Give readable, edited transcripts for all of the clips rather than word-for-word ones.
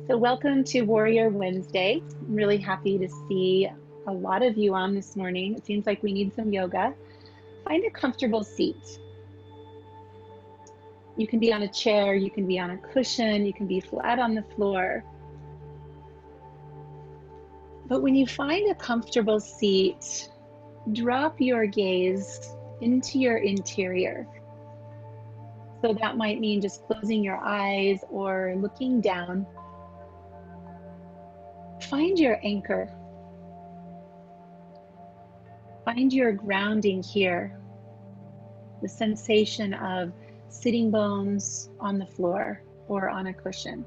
So welcome to Warrior Wednesday. I'm really happy to see a lot of you on this morning. It seems like we need some yoga. Find a comfortable seat. You can be on a chair, you can be on a cushion, you can be flat on the floor. But when you find a comfortable seat, drop your gaze into your interior. So that might mean just closing your eyes or looking down. Find your anchor. Find your grounding here. The sensation of sitting bones on the floor or on a cushion.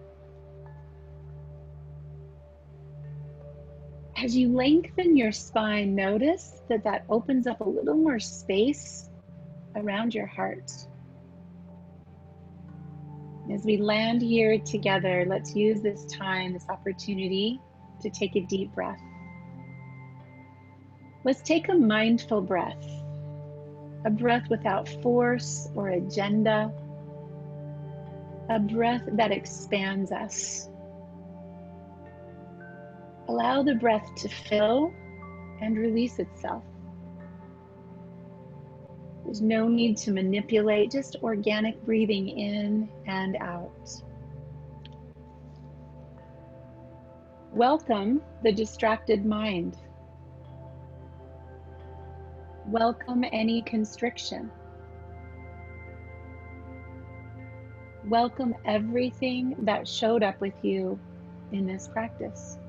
As you lengthen your spine, notice that opens up a little more space around your heart. As we land here together, let's use this time, this opportunity to take a deep breath. Let's take a mindful breath, a breath without force or agenda, a breath that expands us. Allow the breath to fill and release itself. There's no need to manipulate, just organic breathing in and out. Welcome the distracted mind. Welcome any constriction. Welcome everything that showed up with you in this practice.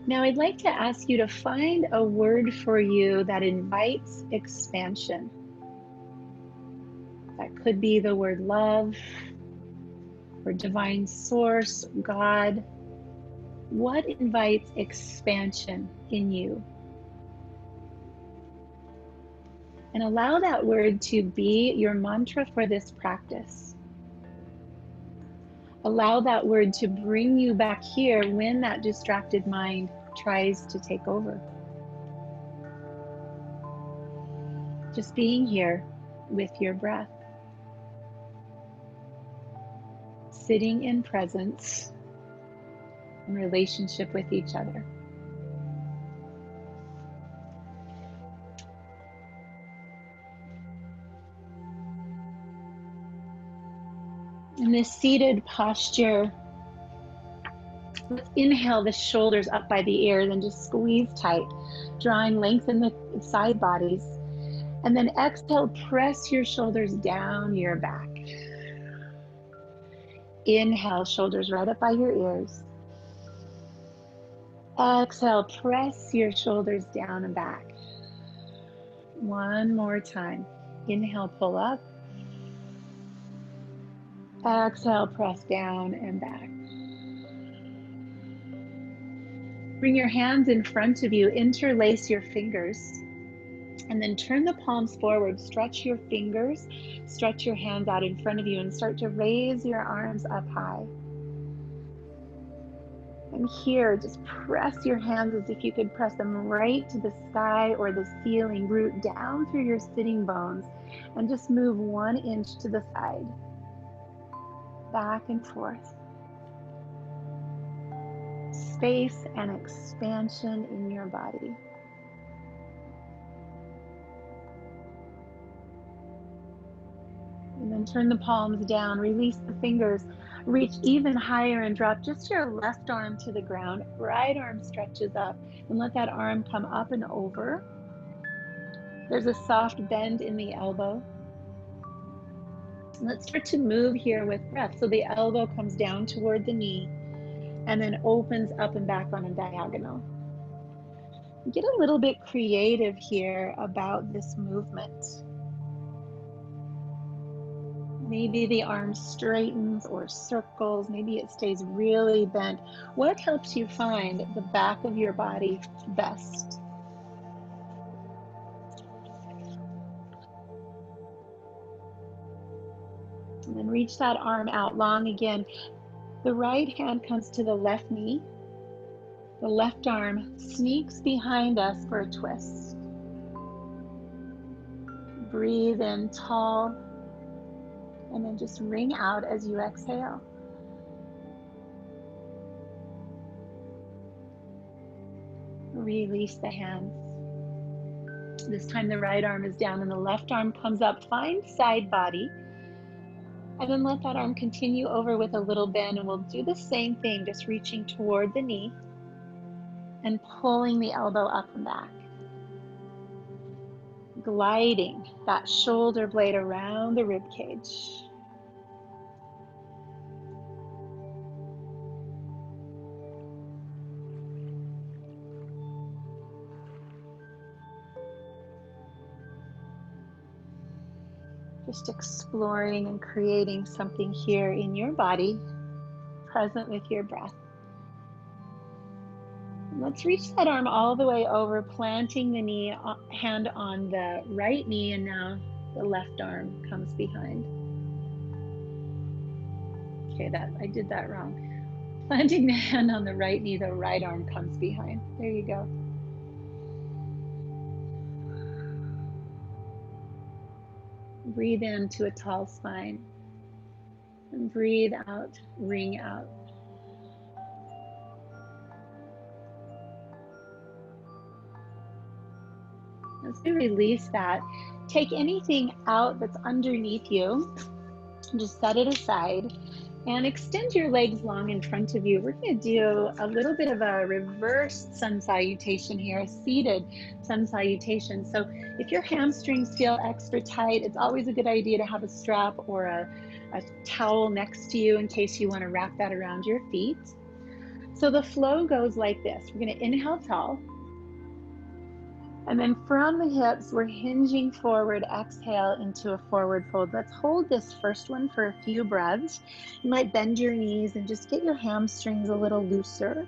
Now I'd like to ask you to find a word for you that invites expansion. That could be the word love, or divine source, God. What invites expansion in you? And allow that word to be your mantra for this practice. Allow that word to bring you back here when that distracted mind tries to take over. Just being here with your breath. Sitting in presence, in relationship with each other. In this seated posture, let's inhale the shoulders up by the ears and just squeeze tight, drawing length in the side bodies. And then exhale, press your shoulders down your back. Inhale, shoulders right up by your ears. Exhale, press your shoulders down and back. One more time. Inhale, pull up. Exhale, press down and back. Bring your hands in front of you, interlace your fingers, and then turn the palms forward. Stretch your fingers, stretch your hands out in front of you, and start to raise your arms up high. And here, just press your hands as if you could press them right to the sky or the ceiling, root down through your sitting bones, and just move 1 inch to the side, back and forth. Space and expansion in your body. And then turn the palms down, release the fingers, reach even higher and drop just your left arm to the ground. Right arm stretches up and let that arm come up and over. There's a soft bend in the elbow. Let's start to move here with breath. So the elbow comes down toward the knee and then opens up and back on a diagonal. Get a little bit creative here about this movement. Maybe the arm straightens or circles. Maybe it stays really bent. What helps you find the back of your body best? And then reach that arm out long again. The right hand comes to the left knee. The left arm sneaks behind us for a twist. Breathe in tall. And then just ring out as you exhale. Release the hands. This time the right arm is down and the left arm comes up. Find side body. And then let that arm continue over with a little bend, and we'll do the same thing, just reaching toward the knee and pulling the elbow up and back. Gliding that shoulder blade around the rib cage. Just exploring and creating something here in your body, present with your breath. And let's reach that arm all the way over, planting the hand on the right knee, and now the left arm comes behind. Okay, I did that wrong. Planting the hand on the right knee, the right arm comes behind. There you go. Breathe into a tall spine. And breathe out, ring out. As we release that, take anything out that's underneath you, just set it aside, and extend your legs long in front of you. We're going to do a little bit of a reversed sun salutation here, a seated sun salutation. So if your hamstrings feel extra tight, it's always a good idea to have a strap or a towel next to you in case you want to wrap that around your feet. So the flow goes like this. We're going to inhale tall. And then from the hips, we're hinging forward, exhale into a forward fold. Let's hold this first one for a few breaths. You might bend your knees and just get your hamstrings a little looser.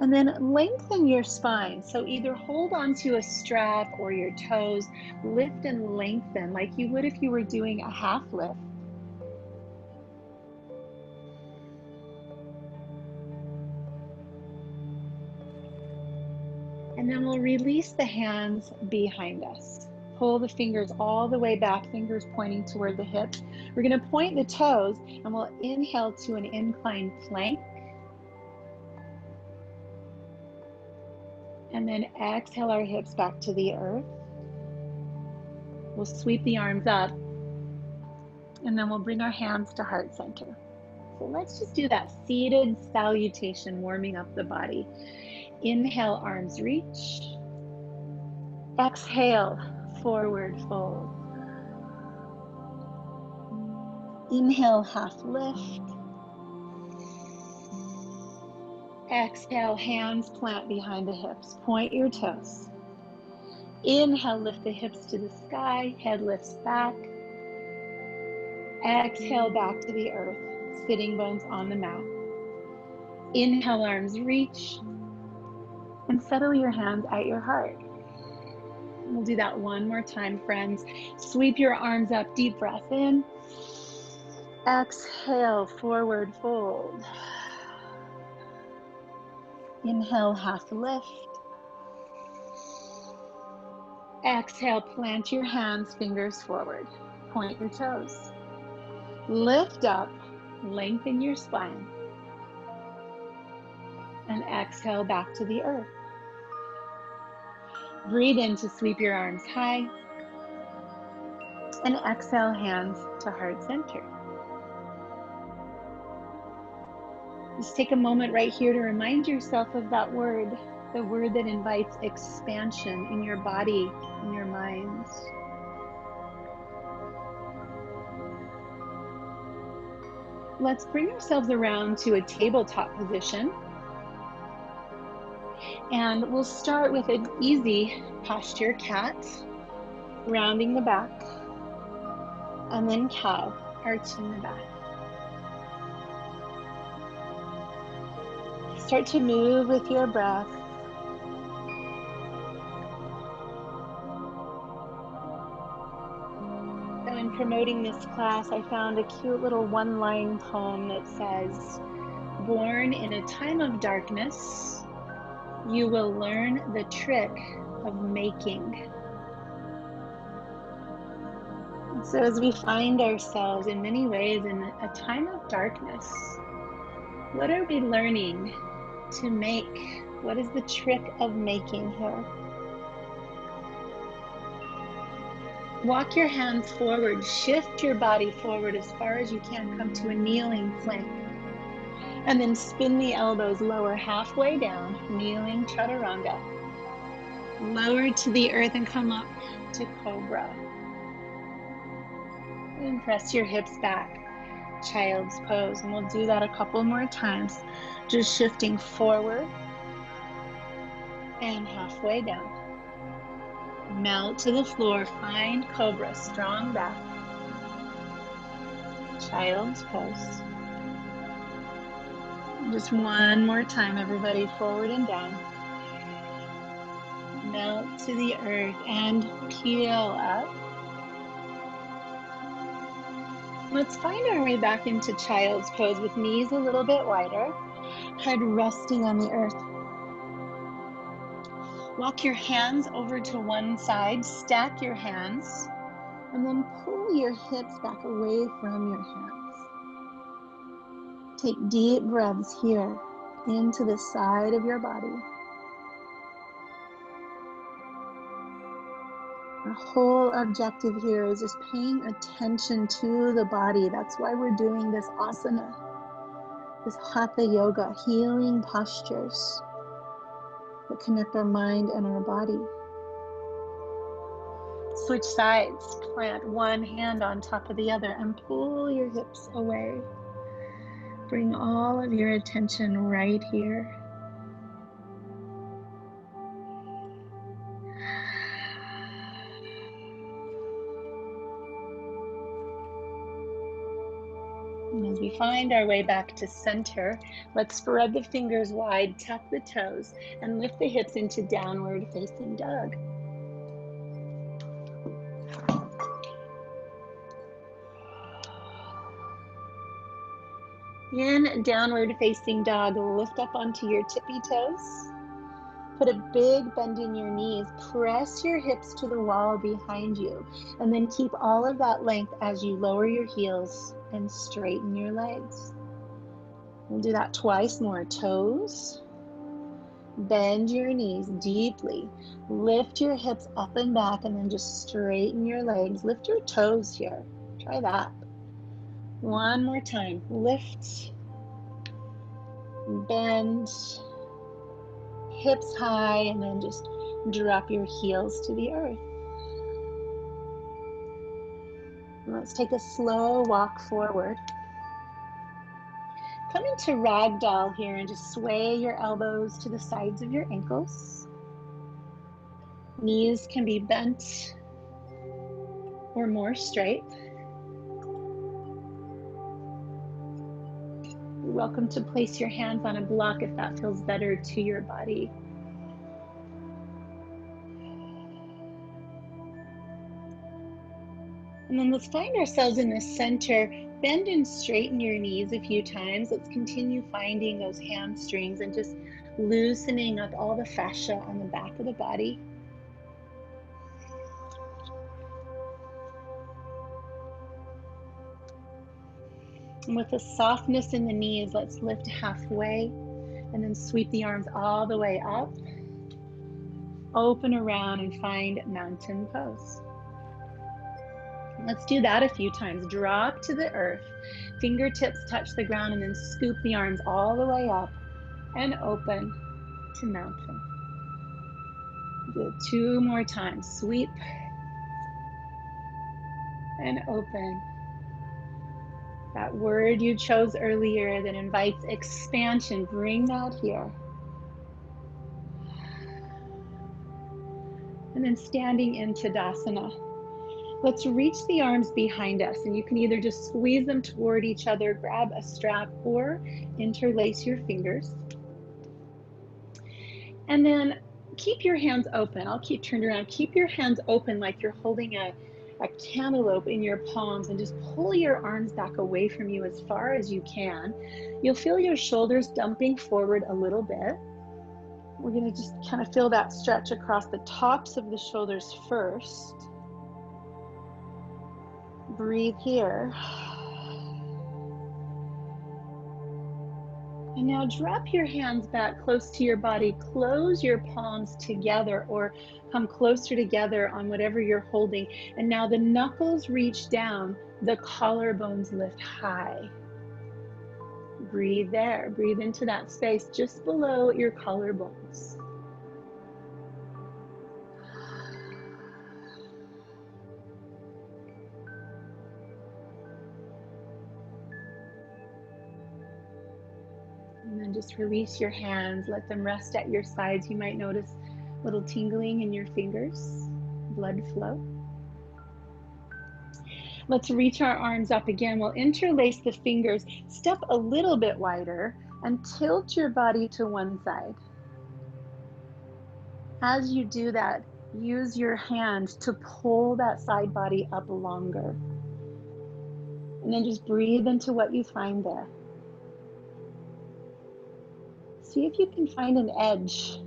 And then lengthen your spine. So either hold onto a strap or your toes, lift and lengthen like you would if you were doing a half lift. And then we'll release the hands behind us. Pull the fingers all the way back, fingers pointing toward the hips. We're going to point the toes, and we'll inhale to an inclined plank. And then exhale our hips back to the earth. We'll sweep the arms up, and then we'll bring our hands to heart center. So let's just do that seated salutation, warming up the body. Inhale, arms reach. Exhale, forward fold. Inhale, half lift. Exhale, hands plant behind the hips. Point your toes. Inhale, lift the hips to the sky. Head lifts back. Exhale, back to the earth. Sitting bones on the mat. Inhale, arms reach. And settle your hands at your heart. We'll do that one more time, friends. Sweep your arms up, deep breath in. Exhale, forward fold. Inhale, half lift. Exhale, plant your hands, fingers forward. Point your toes. Lift up, lengthen your spine. And exhale back to the earth. Breathe in to sweep your arms high. And exhale, hands to heart center. Just take a moment right here to remind yourself of that word, the word that invites expansion in your body, in your mind. Let's bring ourselves around to a tabletop position. And we'll start with an easy posture, cat, rounding the back, and then cow, arching the back. Start to move with your breath. So in promoting this class, I found a cute little one-line poem that says, "Born in a time of darkness, you will learn the trick of making. So as we find ourselves in many ways in a time of darkness, what are we learning to make? What is the trick of making here? Walk your hands forward, shift your body forward as far as you can, come to a kneeling plank. And then spin the elbows lower halfway down, kneeling chaturanga. Lower to the earth and come up to cobra. And press your hips back, child's pose. And we'll do that a couple more times. Just shifting forward and halfway down. Melt to the floor, find cobra, strong back. Child's pose. Just one more time, everybody, forward and down. Melt to the earth and peel up. Let's find our way back into child's pose with knees a little bit wider, head resting on the earth. Walk your hands over to one side, stack your hands, and then pull your hips back away from your hands. Take deep breaths here into the side of your body. Our whole objective here is just paying attention to the body. That's why we're doing this asana, this hatha yoga, healing postures that connect our mind and our body. Switch sides, plant one hand on top of the other and pull your hips away. Bring all of your attention right here. And as we find our way back to center, let's spread the fingers wide, tuck the toes, and lift the hips into downward facing dog. In downward facing dog, lift up onto your tippy toes. Put a big bend in your knees. Press your hips to the wall behind you. And then keep all of that length as you lower your heels and straighten your legs. We'll do that twice more. Toes. Bend your knees deeply. Lift your hips up and back and then just straighten your legs. Lift your toes here. Try that. One more time. Lift. Bend. Hips high, and then just drop your heels to the earth. And let's take a slow walk forward. Come into ragdoll here and just sway your elbows to the sides of your ankles. Knees can be bent or more straight. You're welcome to place your hands on a block if that feels better to your body. And then let's find ourselves in the center. Bend and straighten your knees a few times. Let's continue finding those hamstrings and just loosening up all the fascia on the back of the body. And with a softness in the knees, let's lift halfway and then sweep the arms all the way up. Open around and find mountain pose. Let's do that a few times. Drop to the earth, fingertips touch the ground, and then scoop the arms all the way up and open to mountain. Do it 2 more times. Sweep and open. That word you chose earlier that invites expansion, bring that here. And then standing in Tadasana. Let's reach the arms behind us, and you can either just squeeze them toward each other, grab a strap, or interlace your fingers. And then keep your hands open. I'll keep turned around. Keep your hands open like you're holding a cantaloupe in your palms, and just pull your arms back away from you as far as you can. You'll feel your shoulders dumping forward a little bit. We're going to just kind of feel that stretch across the tops of the shoulders first. Breathe here. And now drop your hands back close to your body. Close your palms together or come closer together on whatever you're holding. And now the knuckles reach down, the collarbones lift high. Breathe there. Breathe into that space just below your collarbones. And then just release your hands. Let them rest at your sides. You might notice a little tingling in your fingers, blood flow. Let's reach our arms up again. We'll interlace the fingers, step a little bit wider, and tilt your body to one side. As you do that, use your hand to pull that side body up longer. And then just breathe into what you find there. See if you can find an edge.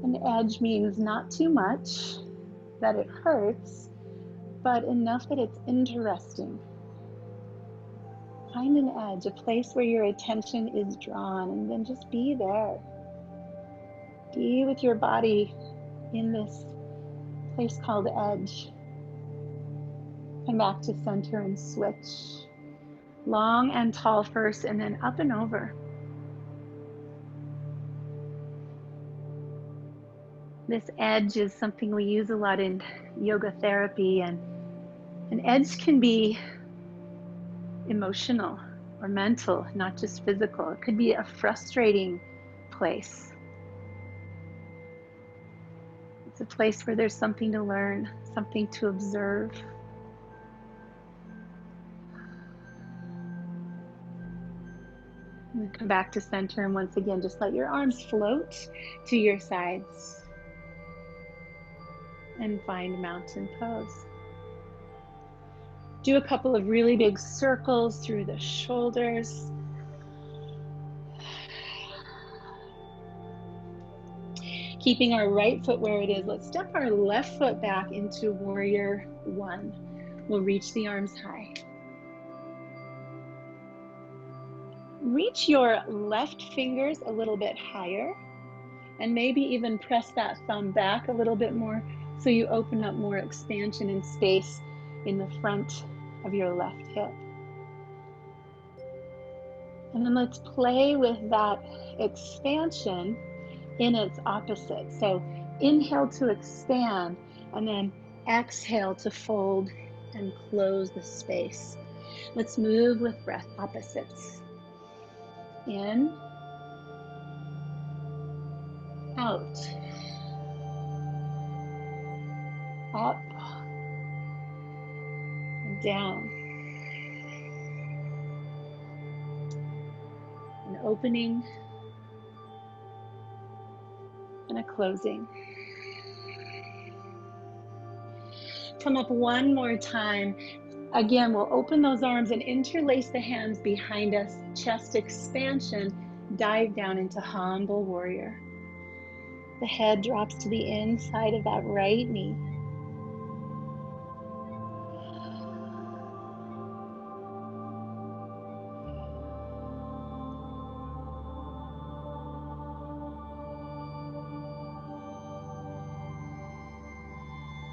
An edge means not too much that it hurts, but enough that it's interesting. Find an edge, a place where your attention is drawn, and then just be there. Be with your body in this place called edge. Come back to center and switch. Long and tall first, and then up and over. This edge is something we use a lot in yoga therapy, and an edge can be emotional or mental, not just physical. It could be a frustrating place. It's a place where there's something to learn, something to observe. And then come back to center, and once again, just let your arms float to your sides. And find mountain pose. Do a couple of really big circles through the shoulders. Keeping our right foot where it is, let's step our left foot back into warrior one. We'll reach the arms high. Reach your left fingers a little bit higher, and maybe even press that thumb back a little bit more so you open up more expansion and space in the front of your left hip. And then let's play with that expansion in its opposite. So inhale to expand, and then exhale to fold and close the space. Let's move with breath opposites. In, out, up, and down. An opening and a closing. Come up one more time. Again, we'll open those arms and interlace the hands behind us. Chest expansion. Dive down into humble warrior. The head drops to the inside of that right knee.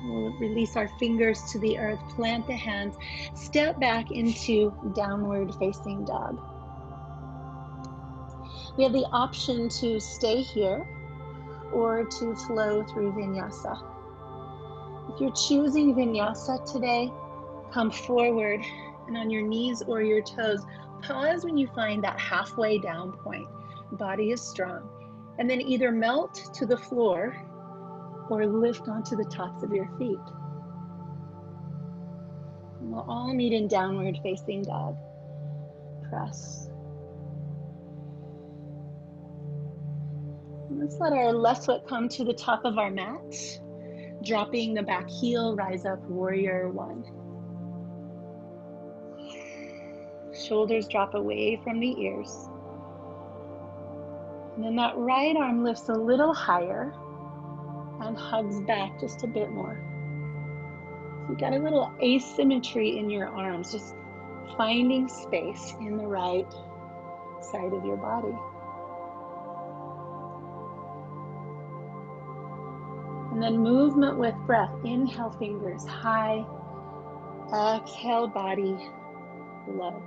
We'll release our fingers to the earth, plant the hands, step back into downward facing dog. We have the option to stay here or to flow through vinyasa. If you're choosing vinyasa today, come forward and on your knees or your toes, pause when you find that halfway down point. Body is strong. And then either melt to the floor or lift onto the tops of your feet. And we'll all meet in downward facing dog. Press. And let's let our left foot come to the top of our mat. Dropping the back heel, rise up, warrior one. Shoulders drop away from the ears. And then that right arm lifts a little higher and hugs back just a bit more. So you got a little asymmetry in your arms, just finding space in the right side of your body. And then movement with breath. Inhale, fingers high. Exhale, body low.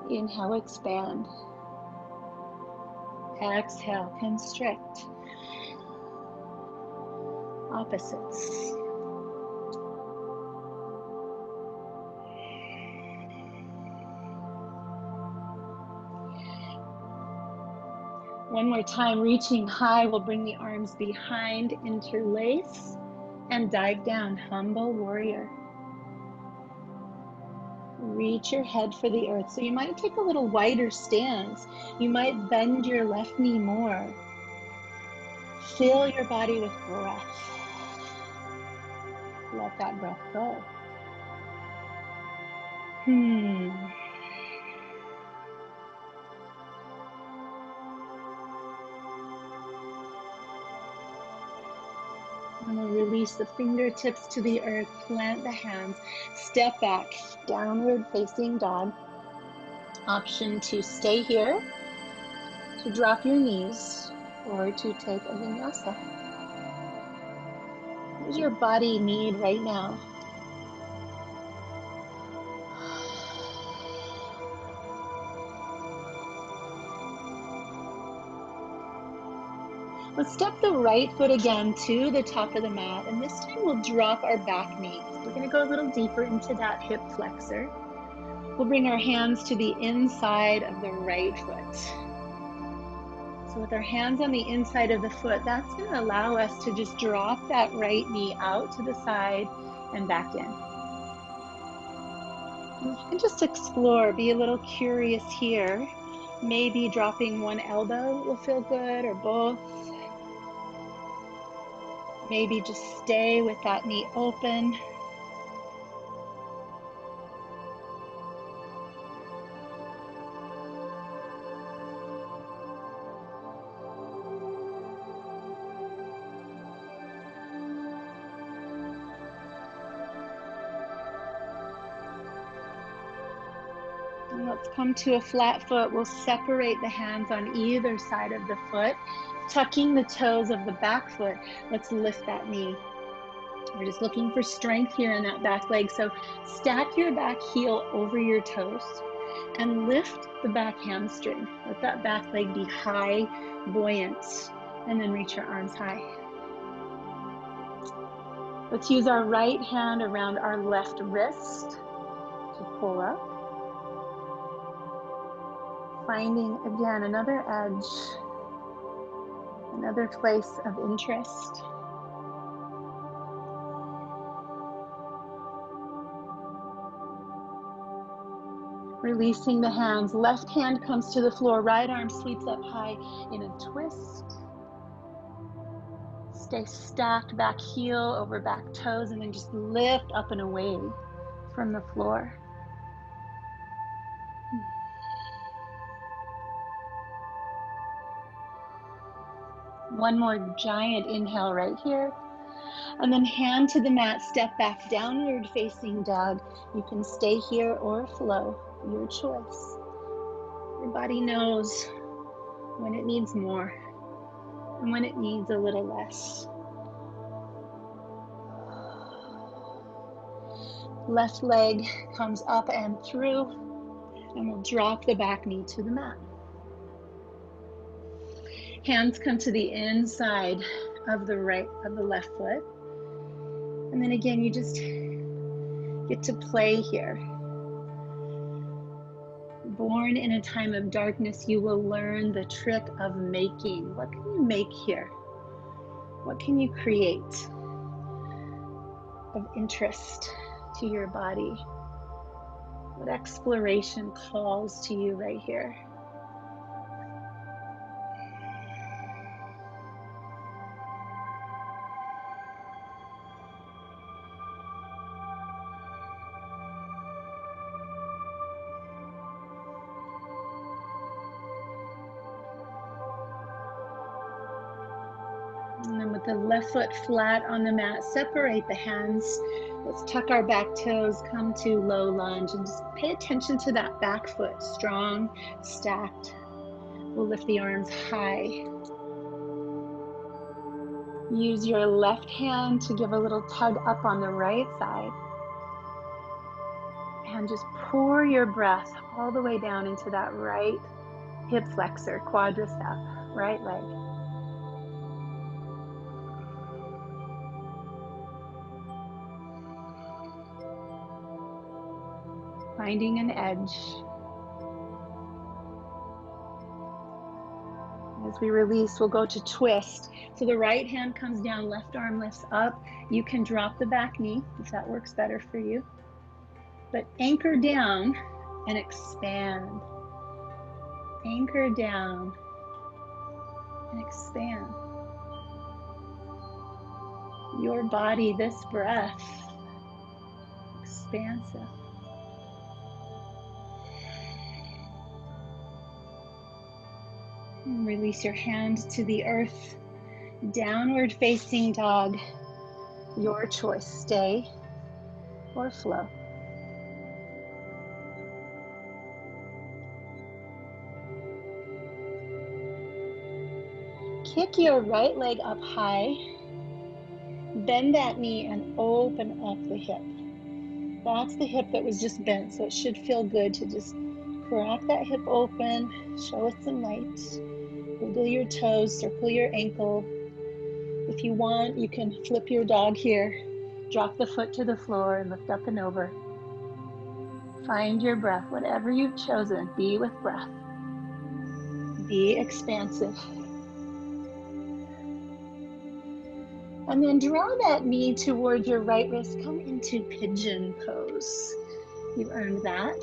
Inhale, expand. Exhale, constrict. Opposites. One more time, reaching high, we'll bring the arms behind, interlace, and dive down, humble warrior. Reach your head for the earth. So you might take a little wider stance. You might bend your left knee more. Fill your body with breath. Let that breath go. And we'll release the fingertips to the earth, plant the hands, step back, downward facing dog. Option to stay here, to drop your knees, or to take a vinyasa. What does your body need right now? Let's step the right foot again to the top of the mat, and this time we'll drop our back knee. We're going to go a little deeper into that hip flexor. We'll bring our hands to the inside of the right foot. So with our hands on the inside of the foot, that's going to allow us to just drop that right knee out to the side and back in. And you can just explore, be a little curious here. Maybe dropping one elbow will feel good, or both. Maybe just stay with that knee open. And let's come to a flat foot. We'll separate the hands on either side of the foot, tucking the toes of the back foot. Let's lift that knee. We're just looking for strength here in that back leg. So stack your back heel over your toes and lift the back hamstring. Let that back leg be high, buoyant, and then reach your arms high. Let's use our right hand around our left wrist to pull up. Finding again another edge, another place of interest. Releasing the hands. Left hand comes to the floor. Right arm sweeps up high in a twist. Stay stacked, back heel over back toes, and then just lift up and away from the floor. One more giant inhale right here. And then hand to the mat, step back, downward facing dog. You can stay here or flow, your choice. Your body knows when it needs more and when it needs a little less. Left leg comes up and through, and we'll drop the back knee to the mat. Hands come to the inside of the left foot. And then again, you just get to play here. Born in a time of darkness, you will learn the trick of making. What can you make here? What can you create of interest to your body? What exploration calls to you right here? then with the left foot flat on the mat, separate the hands. Let's tuck our back toes, come to low lunge, and just pay attention to that back foot, strong, stacked. We'll lift the arms high. Use your left hand to give a little tug up on the right side. And just pour your breath all the way down into that right hip flexor, quadricep, right leg. Finding an edge. As we release, we'll go to twist. So the right hand comes down, left arm lifts up. You can drop the back knee if that works better for you. But anchor down and expand. Anchor down and expand. Your body, this breath, expansive. And release your hand to the earth. Downward facing dog. Your choice, stay or flow. Kick your right leg up high. Bend that knee and open up the hip. That's the hip that was just bent, so it should feel good to just crack that hip open, show it some light. Wiggle your toes, circle your ankle. If you want, you can flip your dog here. Drop the foot to the floor and lift up and over. Find your breath, whatever you've chosen. Be with breath. Be expansive. And then draw that knee toward your right wrist. Come into pigeon pose. You've earned that.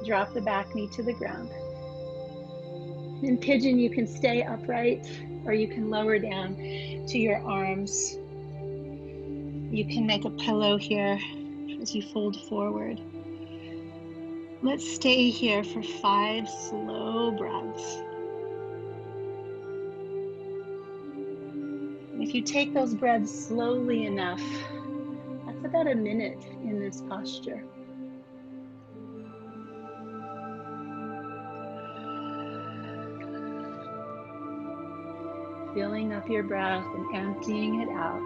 Drop the back knee to the ground. In pigeon, you can stay upright or you can lower down to your arms. You can make a pillow here as you fold forward. Let's stay here for 5 slow breaths. If you take those breaths slowly enough, that's about a minute in this posture. Filling up your breath and emptying it out.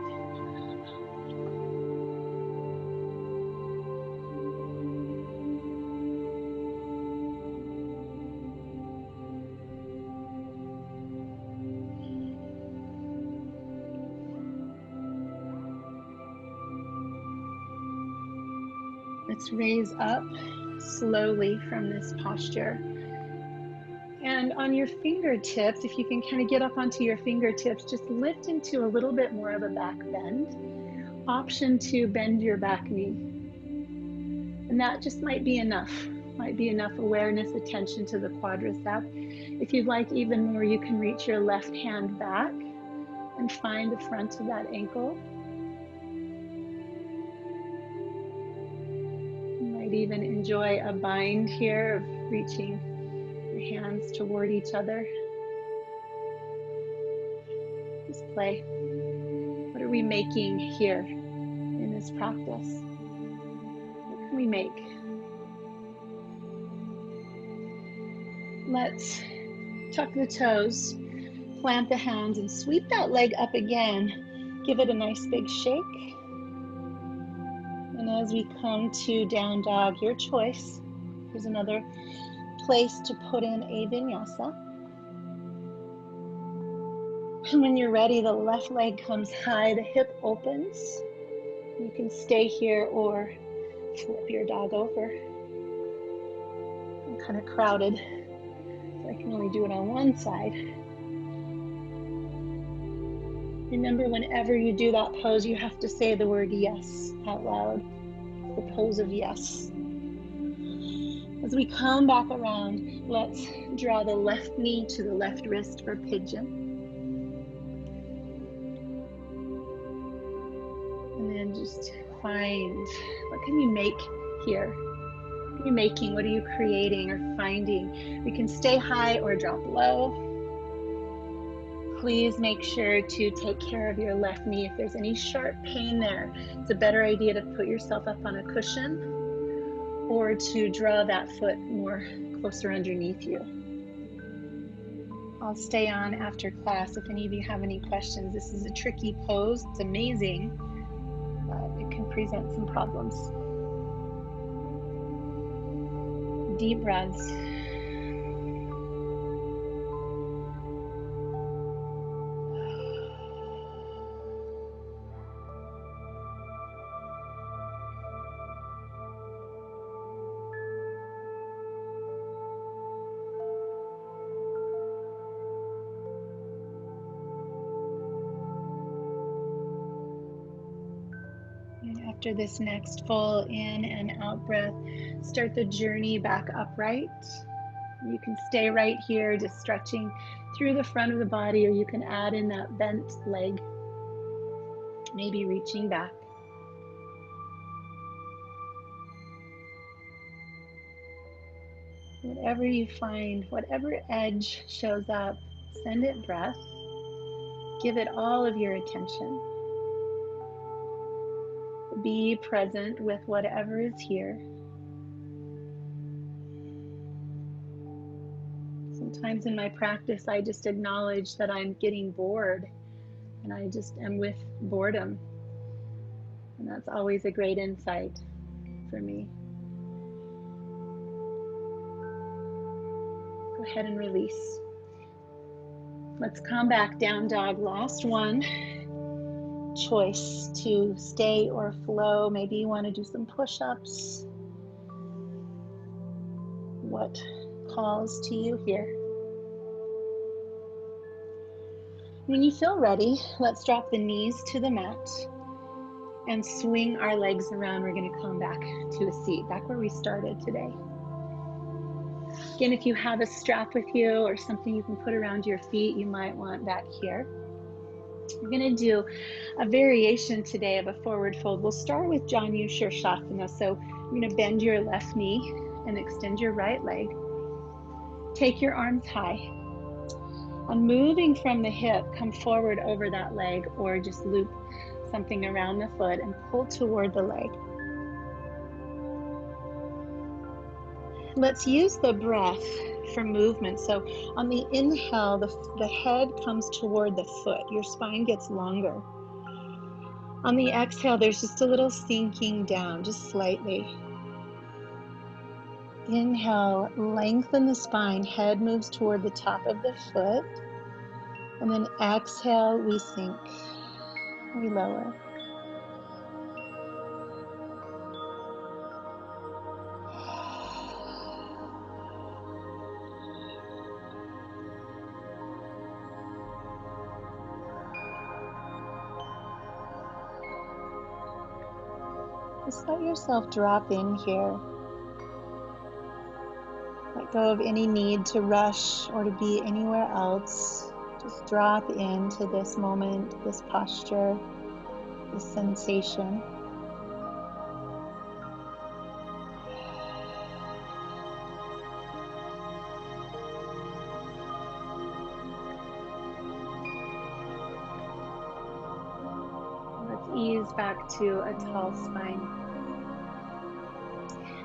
Let's raise up slowly from this posture. And on your fingertips, if you can kind of get up onto your fingertips, just lift into a little bit more of a back bend. Option to bend your back knee. And that just might be enough awareness, attention to the quadricep. If you'd like even more, you can reach your left hand back and find the front of that ankle. You might even enjoy a bind here of reaching your hands toward each other. Just play. What are we making here in this practice? What can we make? Let's tuck the toes, plant the hands, and sweep that leg up again. Give it a nice big shake. And as we come to down dog, your choice. Here's another place to put in a vinyasa. And when you're ready, the left leg comes high, the hip opens. You can stay here or flip your dog over. I'm kind of crowded, so I can only do it on one side. Remember, whenever you do that pose, you have to say the word yes out loud. The pose of yes. As we come back around, let's draw the left knee to the left wrist for pigeon. And then just find, what can you make here? What are you making? What are you creating or finding? We can stay high or drop low. please make sure to take care of your left knee. If there's any sharp pain there, it's a better idea to put yourself up on a cushion or to draw that foot more closer underneath you. I'll stay on after class if any of you have any questions. This is a tricky pose. It's amazing, but it can present some problems. Deep breaths. After this next full in and out breath, start the journey back upright. You can stay right here, just stretching through the front of the body, or you can add in that bent leg, maybe reaching back. Whatever you find, whatever edge shows up, send it breath. Give it all of your attention. Be present with whatever is here. Sometimes in my practice, I just acknowledge that I'm getting bored, and I just am with boredom. And that's always a great insight for me. Go ahead and release. Let's come back, down dog. Last one. Choice to stay or flow. Maybe you want to do some push-ups. What calls to you here? When you feel ready, let's drop the knees to the mat and swing our legs around. We're going to come back to a seat, back where we started today. Again, if you have a strap with you or something you can put around your feet, you might want back here. We're going to do a variation today of a forward fold. We'll start with Janu Shirshasana. So you're going to bend your left knee and extend your right leg. Take your arms high. And moving from the hip, come forward over that leg, or just loop something around the foot and pull toward the leg. Let's use the breath for movement. So on the inhale, the head comes toward the foot. Your spine gets longer. On the exhale, there's just a little sinking down, just slightly. Inhale, lengthen the spine, head moves toward the top of the foot. And then exhale, we sink, we lower. Just let yourself drop in here. Let go of any need to rush or to be anywhere else. Just drop into this moment, this posture, this sensation. Ease back to a tall spine.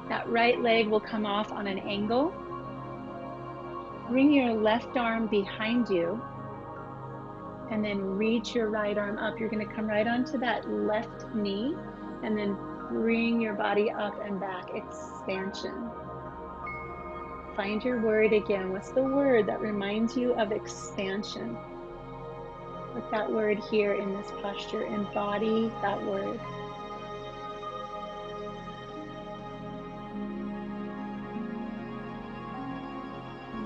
That right leg will come off on an angle. Bring your left arm behind you and then reach your right arm up. You're going to come right onto that left knee and then bring your body up and back. Expansion. Find your word again. What's the word that reminds you of expansion? Put that word here in this posture. Embody that word.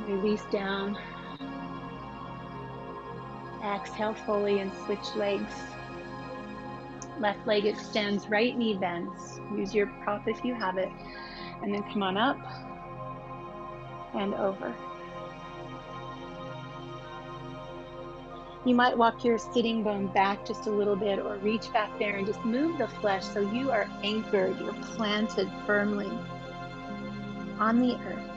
Release down. Exhale fully and switch legs. Left leg extends, right knee bends. Use your prop if you have it. And then come on up and over. You might walk your sitting bone back just a little bit or reach back there and just move the flesh so you are anchored, you're planted firmly on the earth.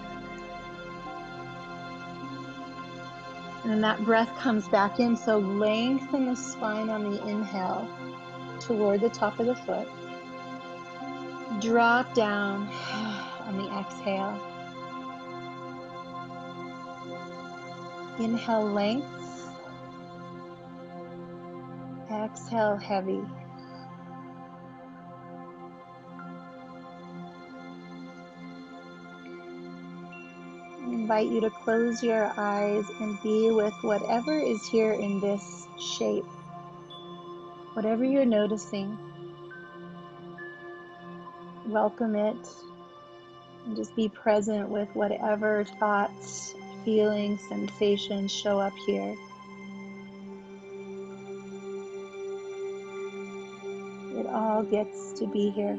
And then that breath comes back in, so lengthen the spine on the inhale toward the top of the foot. Drop down on the exhale. Inhale, length. Exhale, heavy. I invite you to close your eyes and be with whatever is here in this shape. Whatever you're noticing, welcome it and just be present with whatever thoughts, feelings, sensations show up here. It all gets to be here.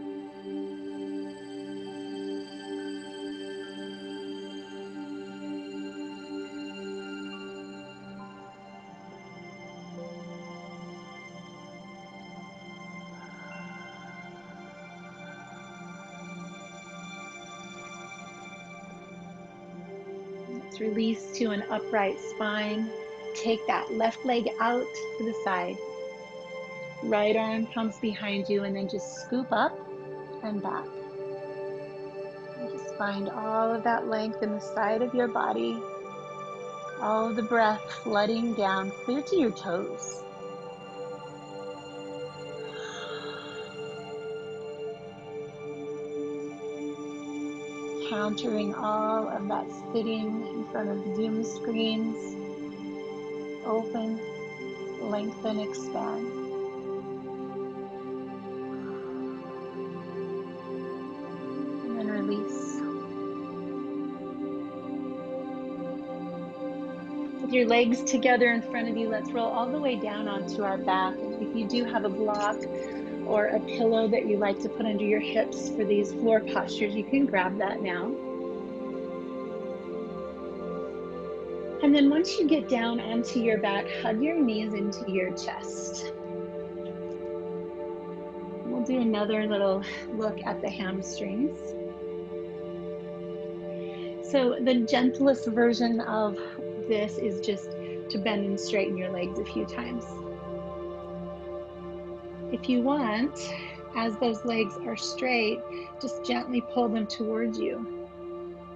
Let's release to an upright spine. Take that left leg out to the side. Right arm comes behind you, and then just scoop up and back. And just find all of that length in the side of your body. All of the breath flooding down clear to your toes. Countering all of that sitting in front of Zoom screens. Open, lengthen, expand. And then release. With your legs together in front of you, let's roll all the way down onto our back. And if you do have a block or a pillow that you like to put under your hips for these floor postures, you can grab that now. And then once you get down onto your back, hug your knees into your chest. We'll do another little look at the hamstrings. So the gentlest version of this is just to bend and straighten your legs a few times. If you want, as those legs are straight, just gently pull them towards you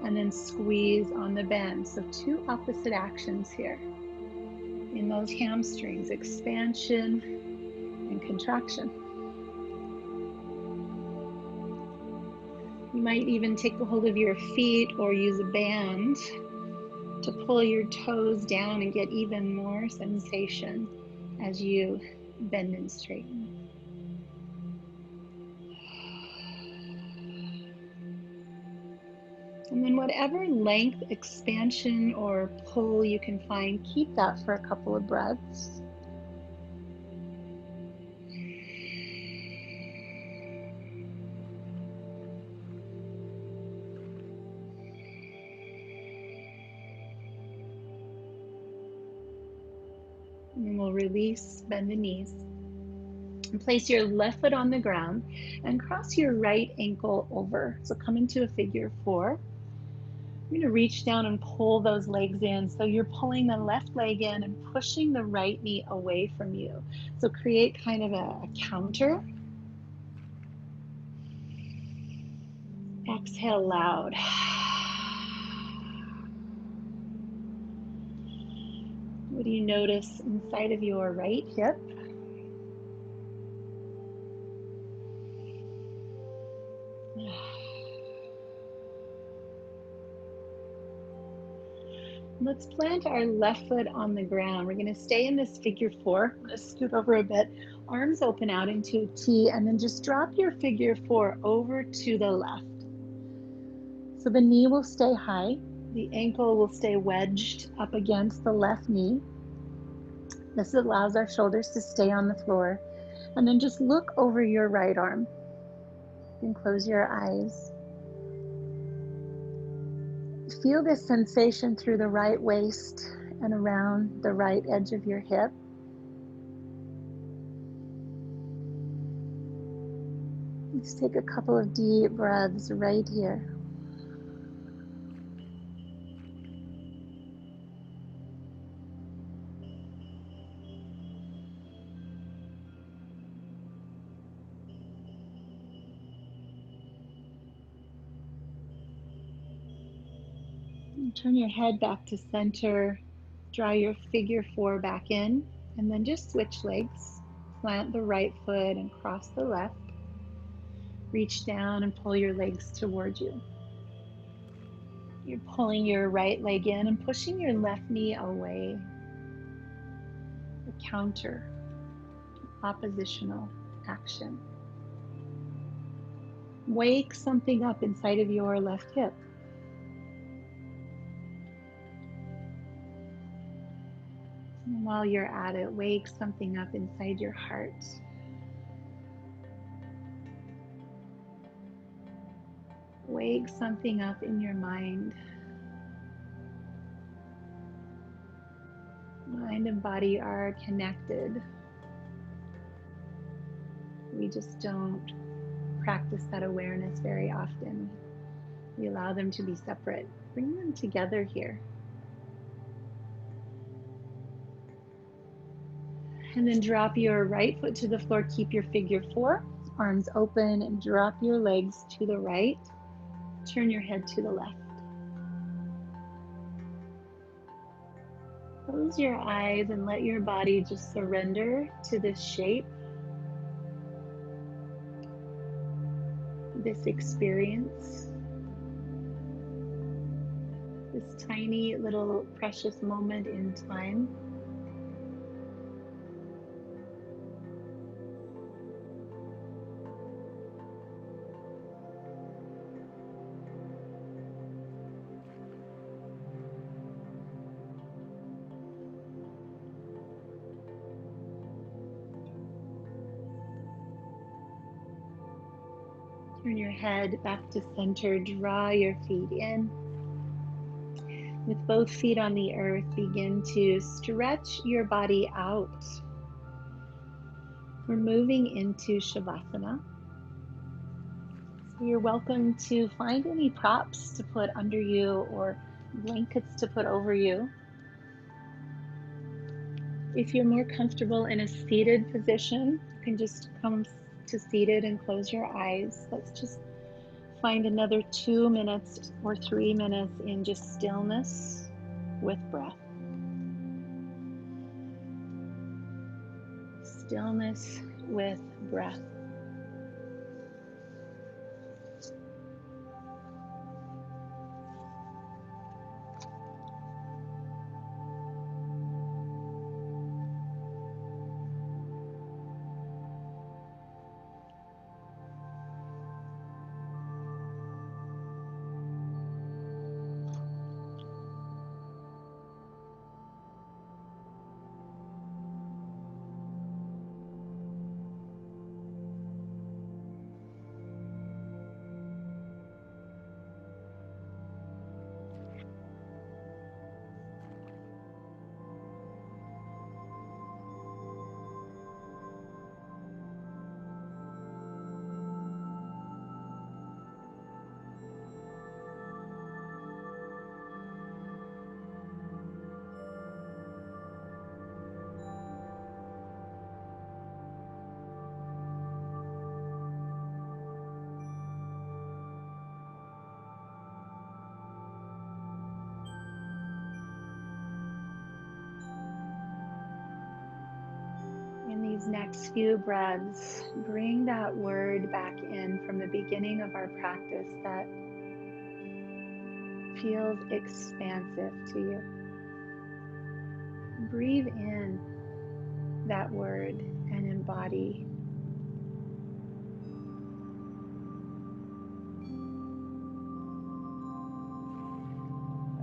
and then squeeze on the bend. So two opposite actions here in those hamstrings, expansion and contraction. You might even take a hold of your feet or use a band to pull your toes down and get even more sensation as you bend and straighten. And then whatever length, expansion, or pull you can find, keep that for a couple of breaths. And then we'll release, bend the knees. And place your left foot on the ground and cross your right ankle over. So come into a figure four. You're going to reach down and pull those legs in. So you're pulling the left leg in and pushing the right knee away from you. So create kind of a counter. Exhale loud. What do you notice inside of your right hip? Let's plant our left foot on the ground. We're going to stay in this figure four. I'm going to scoot over a bit. Arms open out into a T, and then just drop your figure four over to the left. So the knee will stay high. The ankle will stay wedged up against the left knee. This allows our shoulders to stay on the floor. And then just look over your right arm and close your eyes. Feel this sensation through the right waist and around the right edge of your hip. Let's take a couple of deep breaths right here. Turn your head back to center. Draw your figure 4 back in, and then just switch legs. Plant the right foot and cross the left. Reach down and pull your legs towards you. You're pulling your right leg in and pushing your left knee away. A counter, oppositional action. Wake something up inside of your left hip. And while you're at it, wake something up inside your heart. Wake something up in your mind. Mind and body are connected. We just don't practice that awareness very often. We allow them to be separate. Bring them together here. And then drop your right foot to the floor. Keep your figure 4, arms open, and drop your legs to the right. Turn your head to the left. Close your eyes and let your body just surrender to this shape, this experience, this tiny little precious moment in time. Turn your head back to center. Draw your feet in. With both feet on the earth, begin to stretch your body out. We're moving into Shavasana. So you're welcome to find any props to put under you or blankets to put over you. If you're more comfortable in a seated position, you can just come to seated and close your eyes. Let's just find another 2 minutes or 3 minutes in just stillness with breath. Stillness with breath. In these next few breaths, bring that word back in from the beginning of our practice that feels expansive to you. Breathe in that word and embody.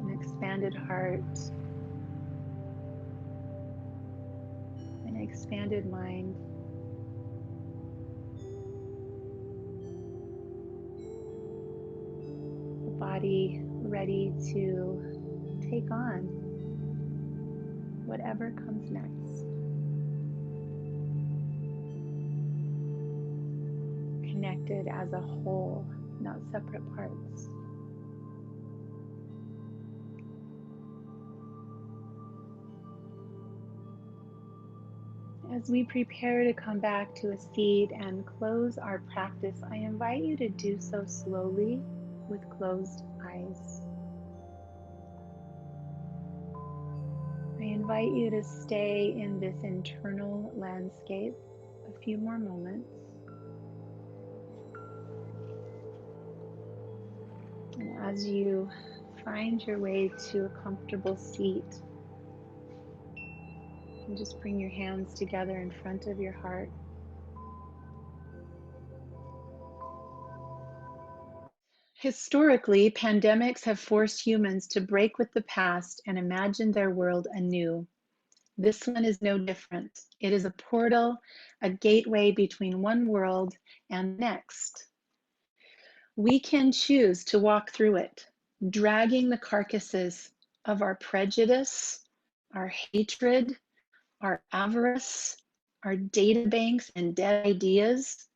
An expanded heart, an expanded mind. The body ready to take on whatever comes next. Connected as a whole, not separate parts. As we prepare to come back to a seat and close our practice, I invite you to do so slowly with closed eyes. invite you to stay in this internal landscape a few more moments. And as you find your way to a comfortable seat, and just bring your hands together in front of your heart. Historically, pandemics have forced humans to break with the past and imagine their world anew. This one is no different. It is a portal, a gateway between one world and the next. We can choose to walk through it, dragging the carcasses of our prejudice, our hatred, our avarice, our data banks and dead ideas,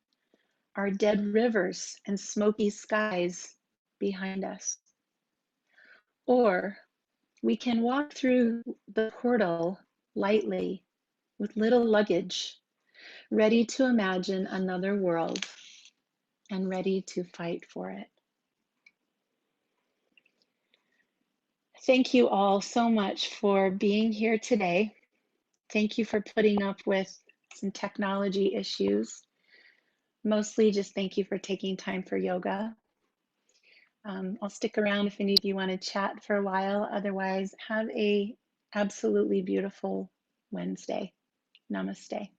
our dead rivers and smoky skies behind us. Or we can walk through the portal lightly with little luggage, ready to imagine another world and ready to fight for it. Thank you all so much for being here today. Thank you for putting up with some technology issues. Mostly just thank you for taking time for yoga. I'll stick around if any of you want to chat for a while. Otherwise, have a absolutely beautiful Wednesday. Namaste.